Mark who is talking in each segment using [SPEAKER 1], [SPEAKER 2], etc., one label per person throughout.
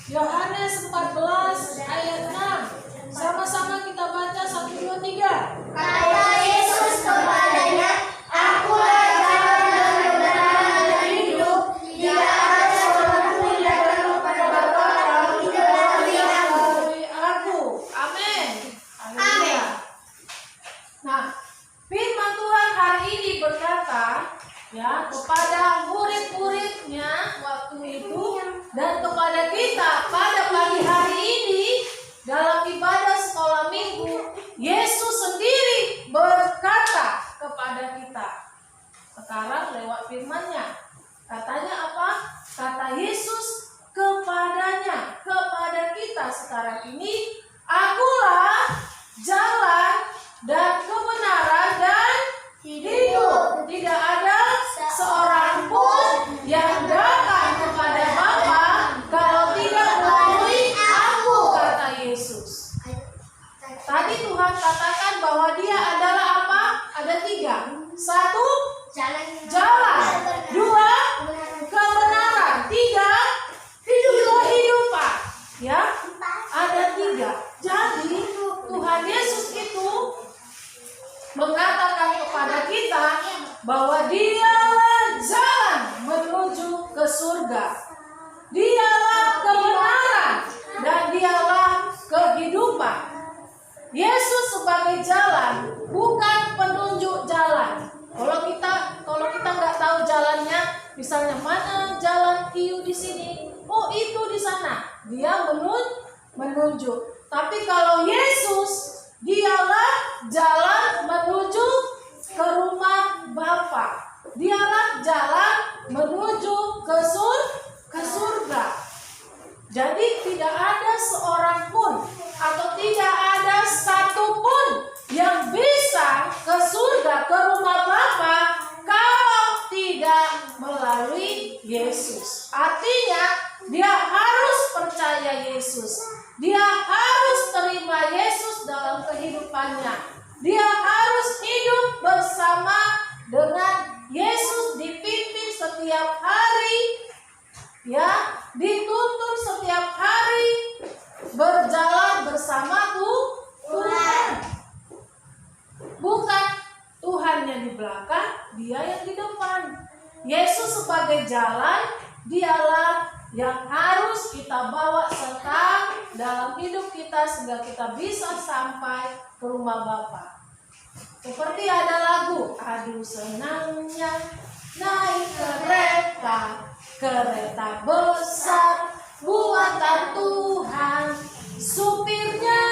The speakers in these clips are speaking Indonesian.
[SPEAKER 1] Yohanes 14 ayat 6. Sama-sama kita baca 1, 2, 3.
[SPEAKER 2] Kata Yesus kepadanya, "Akulah jalan dan kebenaran dan hidup. Tidak ada seorang pun yang datang kepada Bapa kalau tidak melalui Aku."
[SPEAKER 1] Amin.
[SPEAKER 2] Amin.
[SPEAKER 1] Nah, firman Tuhan hari ini berkata ya kepada murid-muridnya waktu itu dan kepada kita pada pagi hari ini dalam ibadah sekolah minggu. Yesus sendiri berkata kepada kita sekarang lewat firman-Nya. Katanya apa? Kata Yesus kepadanya, kepada kita sekarang ini, "Akulah jalan dan kebenaran dan hidup. Tidak ada seorang pun yang datang kepada Bapa kalau tidak melalui Aku," kata Yesus. Tadi Tuhan katakan bahwa Dia adalah apa? Ada 3. 1, jalan. 2, kebenaran. 3, kehidupan. Ya, ada 3. Jadi Tuhan Yesus itu mengatakan kepada kita bahwa Dialah jalan menuju ke surga. Dialah kebenaran dan Dialah kehidupan. Yesus sebagai jalan, bukan penunjuk jalan. Kalau kita nggak tahu jalannya, misalnya mana jalan hiu di sini, oh itu di sana, Dia menunjuk. Tapi kalau Yesus, Dialah jalan menuju ke rumah Bapa. Dialah jalan menuju ke surga. Jadi tidak ada seorang pun atau tidak ada satu pun yang bisa ke surga, ke rumah Bapa kalau tidak melalui Yesus. Artinya dia harus percaya Yesus. Dia harus terima Yesus dalam kehidupannya. Dia harus hidup bersama dengan Yesus, dipimpin setiap hari, ya, dituntun setiap hari, berjalan bersama Tuhan. Bukan Tuhannya di belakang, Dia yang di depan. Yesus sebagai jalan, Dialah yang harus kita bawa serta dalam hidup kita sehingga kita bisa sampai ke rumah Bapa. Seperti ada lagu, "Aduh senangnya naik kereta besar buatan Tuhan. Supirnya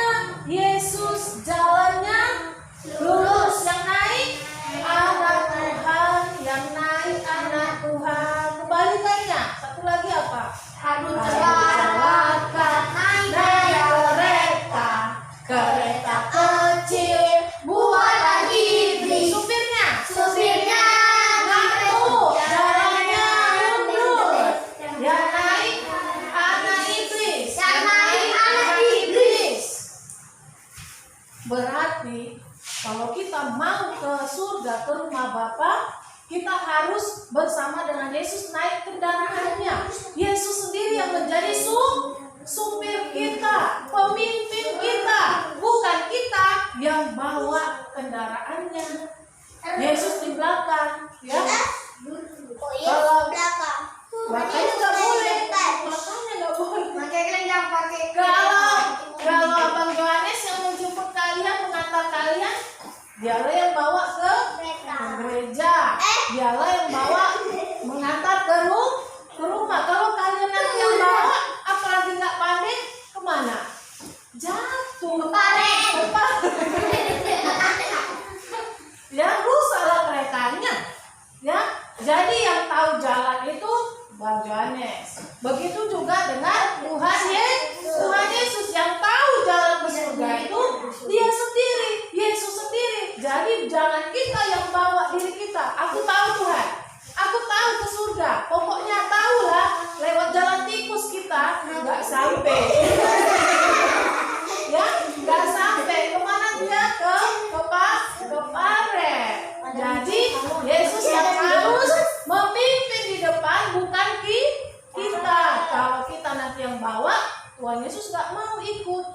[SPEAKER 1] Yesus, jalannya lurus." Yang naik anak Tuhan, yang naik anak Tuhan. Kebalikannya, satu lagi apa?
[SPEAKER 2] Aduh
[SPEAKER 1] celaka naik kereta kecil buatan iblis. Supirnya ngaku, jalannya mundur. Yang naik anak iblis. Berarti kalau kita mau ke surga, ke rumah Bapa, kita harus bersama dengan Yesus naik kendaraannya. Yesus sendiri yang menjadi supir kita, pemimpin kita, bukan kita yang bawa kendaraannya. Yesus di belakang, ya. Kalau makanya nggak boleh. Kalau Abang Yohanes yang menjemput kalian, mengantar kalian, dialah yang bawa ke gereja, dialah yang bawa mengantar ke rumah. Kalau kalian nanti yang bawa, apalagi nggak pandai, kemana? Jatuh. Ya, rusaklah keretanya. Ya, jadi yang tahu jalan itu Bang Yohanes. Begitu juga dengan Tuhan Yesus yang tahu jalan ke surga itu Dia sendiri, Yesus sendiri. Jadi jangan kita yang bawa diri kita. Aku tahu Tuhan, aku tahu ke surga. Pokoknya tahulah lewat jalan tikus kita nggak sampai. Ya, nggak sampai. Kemana dia? Ke Pare. Jadi Yesus yang harus memimpin di depan, bukan kita. Kalau kita nanti yang bawa, Tuhan Yesus nggak mau ikut.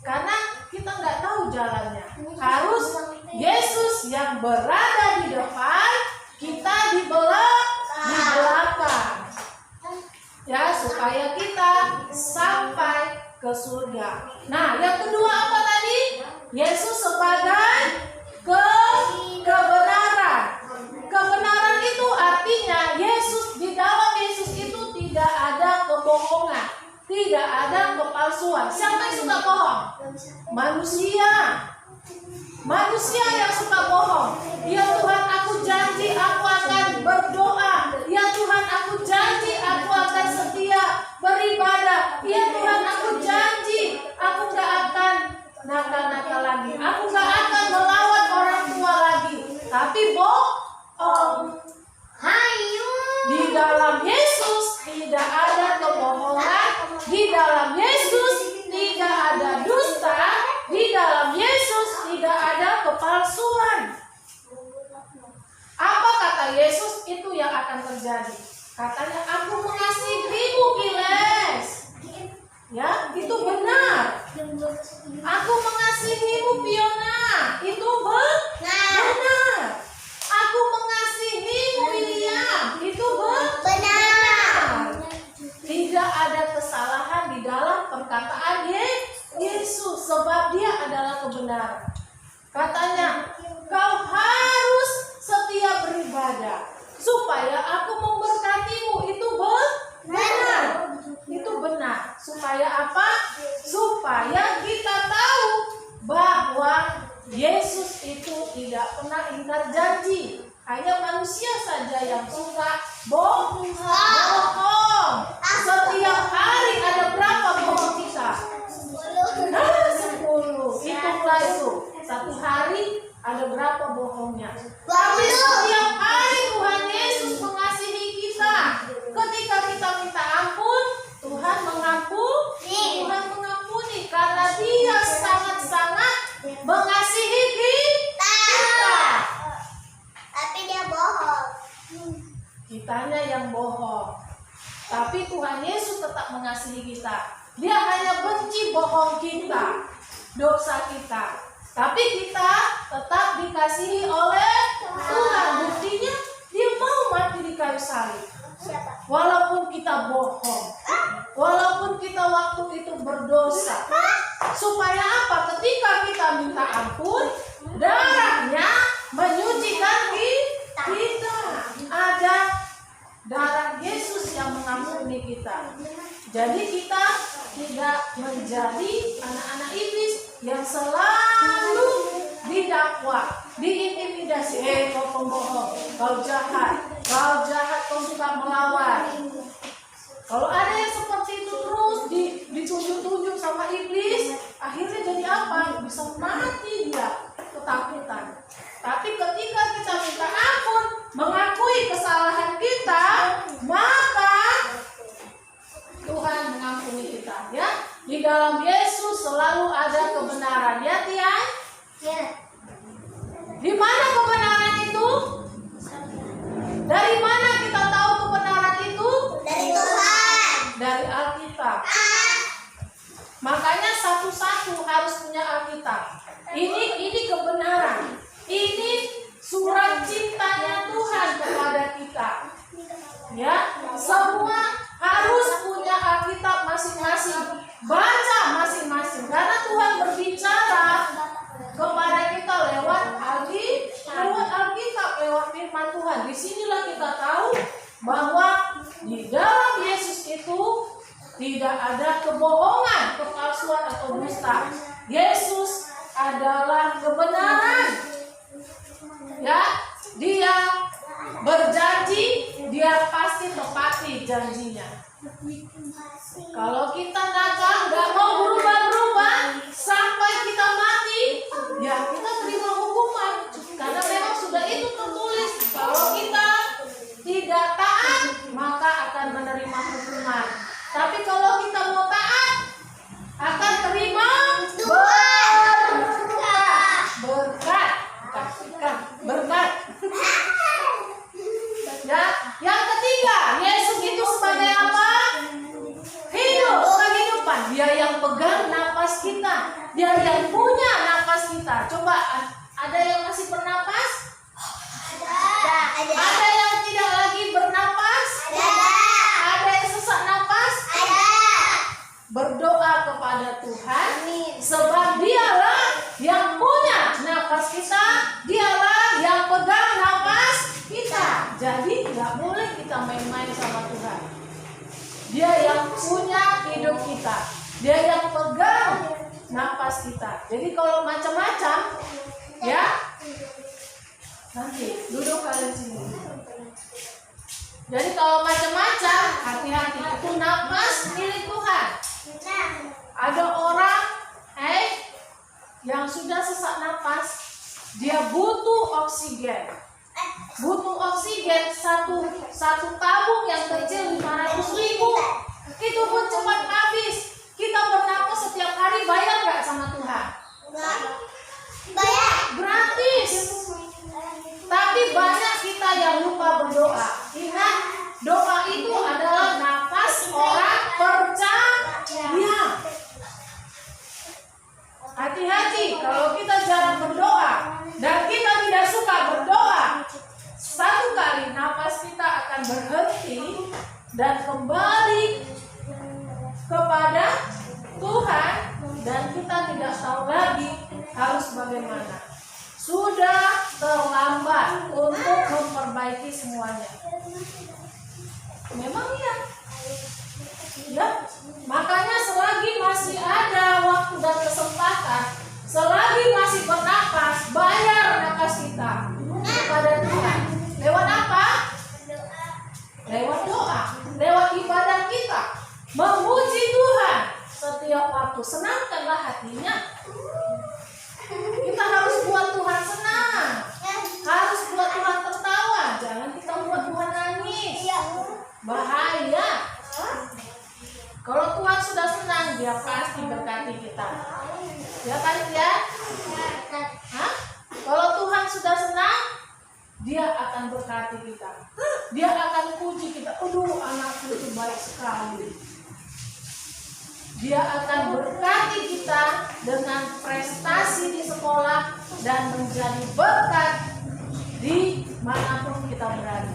[SPEAKER 1] Karena kita nggak tahu jalannya. Harus Yesus yang berada di depan, kita di belakang. Ya, supaya kita sampai ke surga. Nah, yang kedua apa tadi? Yesus sebagai kebenaran. Kebenaran itu artinya Yesus, di dalam Yesus itu tidak ada kebohongan, tidak ada kepalsuan. Siapa yang suka bohong? Manusia. Manusia yang suka bohong. Ya Tuhan, aku janji aku akan berdoa. Ya Tuhan, aku janji aku akan setia beribadah. Ya Tuhan, aku janji aku gak akan nakal-nakal lagi. Aku gak akan melawan orang tua lagi. Tapi bohong. Di dalam Yesus tidak ada kebohongan. Di dalam Yesus tidak ada dusta. Di dalam Yesus tidak ada kepalsuan. Apa kata Yesus itu yang akan terjadi? Katanya, aku mengasihimu, Giles. Ya, itu benar. Aku mengasihimu, Fiona. Itu benar. Aku mengasihimu, William. Itu benar. Tidak ada kesalahan di dalam perkataan Yesus, sebab dia adalah kebenaran. Katanya, kau harus setia beribadah supaya aku memberkatimu. Itu benar. Itu benar. Supaya apa? Supaya kita tahu bahwa Yesus itu tidak pernah ingkar janji. Hanya manusia saja yang suka bohong. Setiap hari ada berapa bohong kita? 10. Hitunglah itu. Satu hari ada berapa bohongnya? Tapi setiap hari Tuhan Yesus mengasihi kita. Ketika kita minta ampun, Tuhan mengampuni. Tuhan mengampuni karena Dia sangat-sangat mengasihi kita.
[SPEAKER 2] Tapi dia bohong.
[SPEAKER 1] Kitanya yang bohong. Tapi Tuhan Yesus tetap mengasihi kita. Dia hanya benci bohong kita, dosa kita. Tapi kita tetap dikasihi oleh Tuhan. Buktinya Dia mau mati di kayu salib. Walaupun kita bohong, walaupun kita waktu itu berdosa. Supaya apa? Ketika kita minta ampun, darahnya menyucikan kita. Ada darah Yesus yang mengampuni kita. Jadi kita tidak menjadi anak-anak iblis yang selalu didakwa, diintimidasi. Kau pembohong, kau jahat, kau suka melawan. Kalau ada yang seperti itu terus ditunjuk-tunjuk sama iblis, akhirnya jadi apa? Bisa mati dia, ketakutan. Tapi ketika kita minta ampun, mengakui kesalahan kita, maka Tuhan mengampuni kita, ya. Di dalam Yesus selalu ada kebenaran, ya Tian?
[SPEAKER 2] Ya.
[SPEAKER 1] Di mana kebenaran itu? Dari mana kita tahu kebenaran itu?
[SPEAKER 2] Dari Tuhan.
[SPEAKER 1] Dari Alkitab. Makanya satu-satu harus punya Alkitab. Ini kebenaran. Ini surat cintanya Tuhan kepada kita. Ya, semua harus punya Alkitab masing-masing. Baca masing-masing. Karena Tuhan berbicara kepada kita lewat Alkitab, lewat firman Tuhan. Disinilah kita tahu bahwa di dalam Yesus itu tidak ada kebohongan, kepalsuan atau dusta. Yesus adalah kebenaran. Ya, Dia berjanji, Dia pasti tepati janjinya. Kalau kita nakal, nggak mau berubah-berubah sampai kita mati, ya kita terima hukuman. Karena memang sudah itu tertulis. Kalau kita tidak taat, maka akan menerima hukuman. Tapi kalau kita mau taat, akan terima berkat. Kasihkan berkat. Ya, yang ketiga, Yesus itu sebagai apa? Dia yang pegang napas kita. Dia yang punya napas kita. Coba, ada yang masih bernapas? Ada yang tidak lagi bernapas? Ada yang sesak napas? Berdoa kepada Tuhan, sebab dialah yang punya napas kita, dialah yang pegang napas kita. Jadi nggak boleh kita main-main sama Tuhan. Dia yang punya hidup kita, dia yang pegang napas kita. Jadi kalau macam-macam, ya nanti duduk kalian sini. Jadi kalau macam-macam, hati-hati, itu napas milik Tuhan. Ada orang yang sudah sesak napas, dia butuh oksigen. Butuh oksigen satu tabung yang kecil 500.000. Itu pun cepat habis. Kita bernapas setiap hari, bayar nggak sama Tuhan?
[SPEAKER 2] Bayar.
[SPEAKER 1] Gratis. Tapi banyak kita yang lupa berdoa. Ingat, doa itu adalah nafas orang percaya. Hati-hati kalau kita jarang berdoa dan kita tidak suka berdoa. Satu kali nafas kita akan berhenti dan kembali kepada Tuhan, dan kita tidak tahu lagi harus bagaimana. Sudah terlambat untuk memperbaiki semuanya. Memang iya. Ya, makanya selagi masih ada waktu dan kesempatan, selagi masih bernapas, bayar napas kita kepada Tuhan. Lewat apa? Lewat doa, lewat ibadah kita, memuji Tuhan setiap waktu. Senangkanlah hatinya. Kita harus buat Tuhan senang, harus buat Tuhan tertawa. Jangan kita buat Tuhan nangis. Bahaya. Kalau Tuhan sudah senang, Dia pasti berkati kita. Ya kan ya? Hah? Kalau Tuhan sudah senang, Dia akan berkati kita. Dia akan puji kita. Aduh, anakku itu baik sekali. Dia akan berkati kita dengan prestasi di sekolah dan menjadi berkat di manapun kita berada.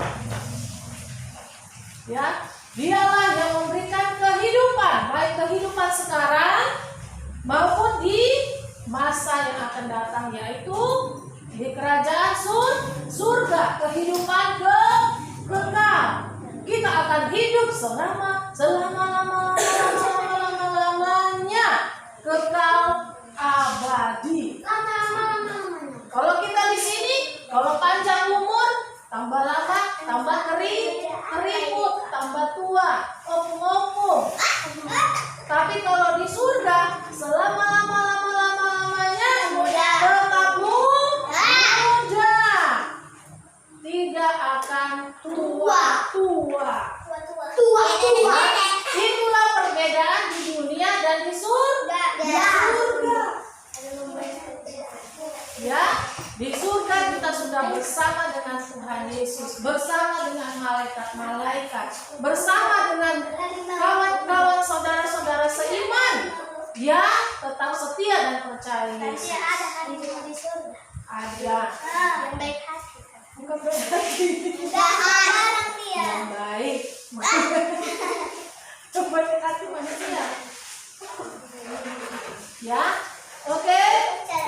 [SPEAKER 1] Ya, Dialah yang memberikan kehidupan, baik kehidupan sekarang maupun di masa yang akan datang, yaitu di kerajaan surga, kehidupan kekal. Kita akan hidup selama-lamanya, kekal abadi. Kalau kita di sini, kalau panjang umur, tambah lama, tambah keriput, tambah tua, opung-opung. Tapi kalau di surga, selama-lamanya tetap muda. Tidak akan tua. Itulah perbedaan di dunia dan di surga. Ya, di surga kita sudah bersama dengan Tuhan Yesus, bersama dengan malaikat-malaikat, bersama dengan kawan-kawan saudara-saudara seiman yang tetap setia dan percaya Yesus. Ada.
[SPEAKER 2] Yang baik hati.
[SPEAKER 1] Bukan baik hati. Yang baik. Baik hati manusia. Ya, oke.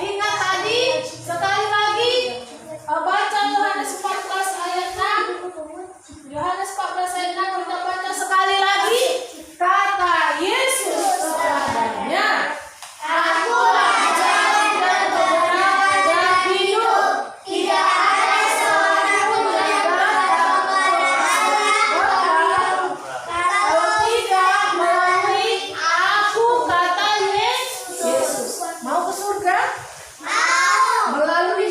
[SPEAKER 1] Ingat tadi, sekali lagi baca Yohanes 14 ayat 6. Yohanes 14 ayat 6 kita baca sekali lagi. Kata Yesus kepadanya, Akulah jalan dan kebenaran dan hidup. Tidak ada seorang pun yang datang kepada Allah kalau tidak melalui Aku, kata Yesus. Mau ke surga? Melalui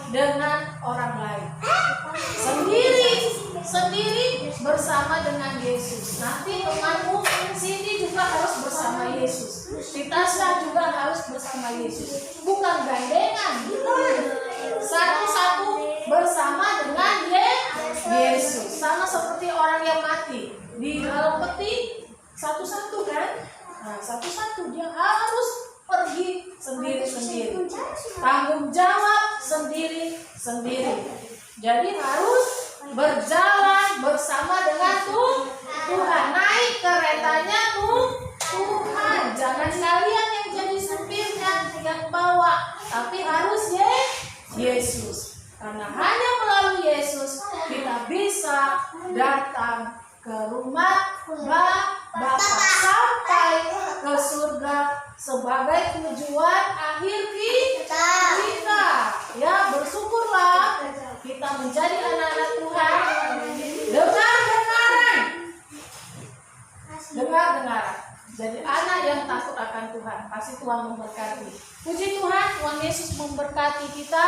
[SPEAKER 1] dengan orang lain. Sendiri bersama dengan Yesus. Nanti temanmu Cindy juga harus bersama Yesus. Titasha juga harus bersama Yesus. Bukan gandengan, satu-satu bersama dengan Yesus. Sama seperti orang yang mati di dalam peti, satu-satu kan? Nah, satu-satu dia harus pergi sendiri-sendiri. Tanggung jawab sendiri-sendiri. Jadi harus berjalan bersama dengan Tuhan. Naik keretanya Tuhan. Jangan kalian yang jadi supirnya, yang bawa, tapi harus Yesus. Karena hanya melalui Yesus kita bisa datang ke rumah Bapa sampai ke surga sebagai tujuan akhir kita. Ya, bersyukurlah kita menjadi anak-anak Tuhan. Dengar. Jadi anak yang takut akan Tuhan. Pasti Tuhan memberkati. Puji Tuhan, Tuhan Yesus memberkati kita.